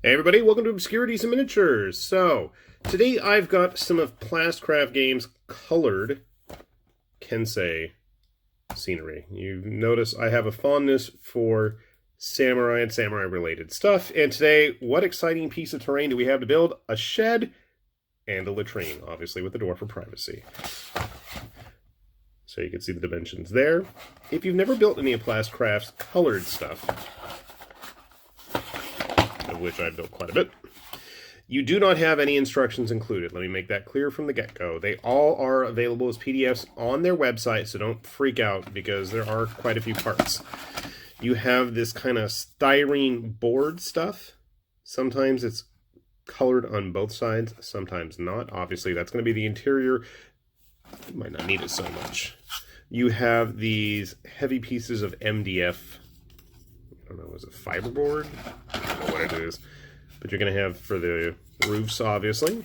Hey everybody, welcome to Obscurities and Miniatures. So, today I've got some of Plast Craft Games colored Kensei scenery. You notice I have a fondness for samurai and samurai related stuff, and today, what exciting piece of terrain do we have to build? A shed and a latrine, obviously with a door for privacy. So you can see the dimensions there. If you've never built any of Plast Craft's colored stuff, of which I've built quite a bit, you do not have any instructions included. Let me make that clear from the get-go. They all are available as PDFs on their website, so don't freak out because there are quite a few parts. You have this kind of styrene board stuff. Sometimes it's colored on both sides, sometimes not. Obviously, that's going to be the interior. You might not need it so much. You have these heavy pieces of MDF. I don't know, is it fiberboard? I don't know what it is. But you're going to have for the roofs, obviously.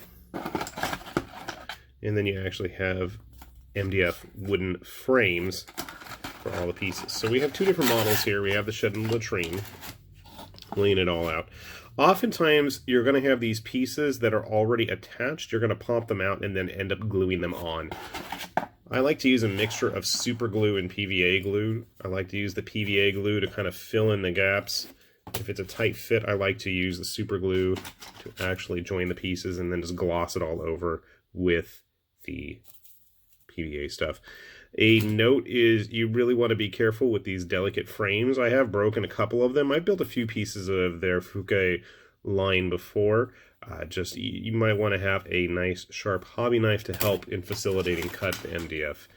And then you actually have MDF wooden frames for all the pieces. So we have two different models here. We have the shed and latrine, laying it all out. Oftentimes, you're going to have these pieces that are already attached. You're going to pop them out and then end up gluing them on. I like to use a mixture of super glue and PVA glue. I like to use the PVA glue to kind of fill in the gaps. If it's a tight fit, I like to use the super glue to actually join the pieces and then just gloss it all over with the PVA stuff. A note is you really want to be careful with these delicate frames. I have broken a couple of them. I've built a few pieces of their Fukei line before. You might want to have a nice sharp hobby knife to help in facilitating cut the MDF.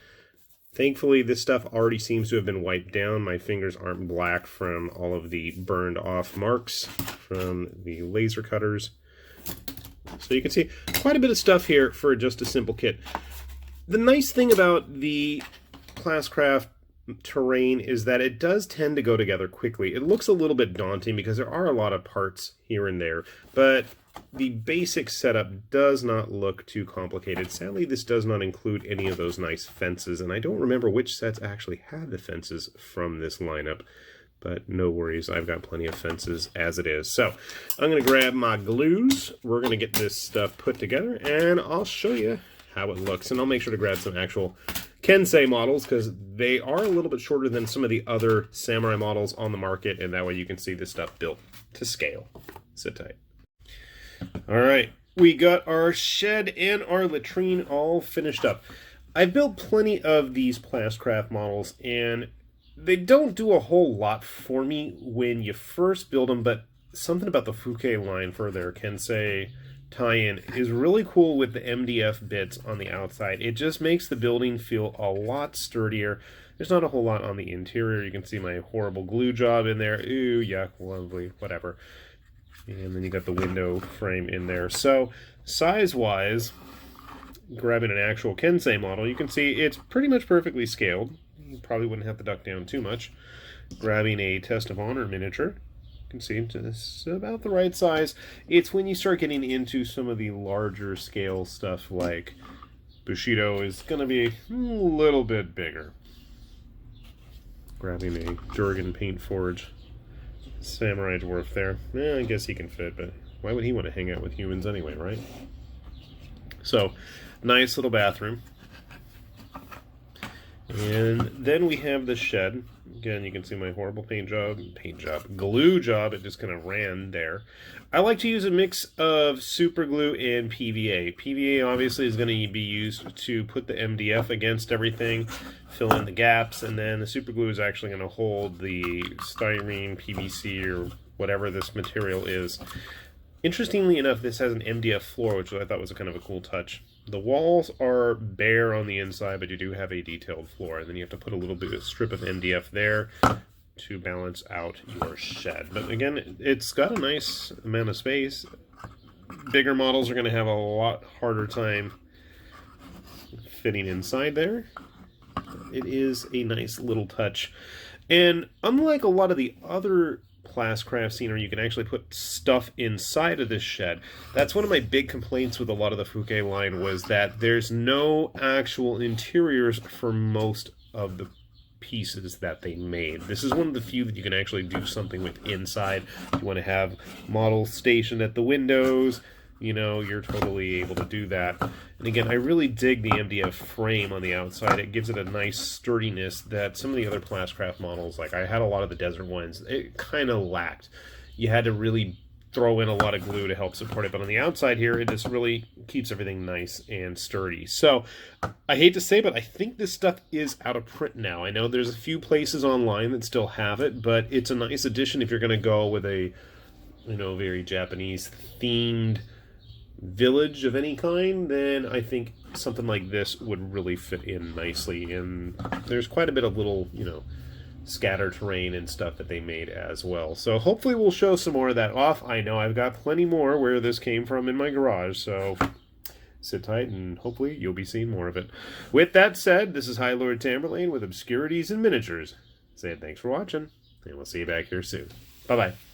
Thankfully, this stuff already seems to have been wiped down. My fingers aren't black from all of the burned off marks from the laser cutters. So you can see quite a bit of stuff here for just a simple kit. The nice thing about the Plast Craft terrain is that it does tend to go together quickly. It looks a little bit daunting because there are a lot of parts here and there, but the basic setup does not look too complicated. Sadly, this does not include any of those nice fences, and I don't remember which sets actually had the fences from this lineup, but no worries, I've got plenty of fences as it is. So, I'm going to grab my glues, we're going to get this stuff put together, and I'll show you how it looks, and I'll make sure to grab some actual Kensei models, because they are a little bit shorter than some of the other samurai models on the market, and that way you can see this stuff built to scale. Sit tight. Alright, we got our shed and our latrine all finished up. I've built plenty of these Plast Craft models, and they don't do a whole lot for me when you first build them, but something about the Fukei line for their Kensei tie-in is really cool with the MDF bits on the outside. It just makes the building feel a lot sturdier. There's not a whole lot on the interior. You can see my horrible glue job in there. Ooh, yuck, lovely, whatever. And then you got the window frame in there. So, size-wise, grabbing an actual Kensei model, you can see it's pretty much perfectly scaled. You probably wouldn't have to duck down too much. Grabbing a Test of Honor miniature, you can see it's about the right size. It's when you start getting into some of the larger scale stuff like Bushido is going to be a little bit bigger. Grabbing a Jurgen Paint Forge Samurai Dwarf there. I guess he can fit, but why would he want to hang out with humans anyway, right? So, nice little bathroom. And then we have the shed. Again, you can see my horrible glue job. It just kind of ran there. I like to use a mix of super glue and PVA. PVA obviously is going to be used to put the MDF against everything, fill in the gaps, and then the super glue is actually going to hold the styrene, PVC, or whatever this material is. Interestingly enough, this has an MDF floor, which I thought was kind of a cool touch. The walls are bare on the inside, but you do have a detailed floor, and then you have to put a little bit of strip of MDF there to balance out your shed. But again, it's got a nice amount of space. Bigger models are going to have a lot harder time fitting inside there. It is a nice little touch. And unlike a lot of the other Plast Craft scenery, you can actually put stuff inside of this shed. That's one of my big complaints with a lot of the Fukei line, was that there's no actual interiors for most of the pieces that they made. This is one of the few that you can actually do something with inside. You want to have models stationed at the windows, you know, you're totally able to do that. And again, I really dig the MDF frame on the outside. It gives it a nice sturdiness that some of the other Plast Craft models, like I had a lot of the desert ones, it kind of lacked. You had to really throw in a lot of glue to help support it, but on the outside here, it just really keeps everything nice and sturdy. So I hate to say, but I think this stuff is out of print now. I know there's a few places online that still have it, but it's a nice addition if you're going to go with a, you know, very Japanese themed village of any kind. Then I think something like this would really fit in nicely. And there's quite a bit of little, you know, scatter terrain and stuff that they made as well. So hopefully we'll show some more of that off. I know I've got plenty more where this came from in my garage, so sit tight and hopefully you'll be seeing more of it. With that said, this is High Lord Tamberlane with Obscurities and Miniatures, saying thanks for watching, and we'll see you back here soon. Bye-bye.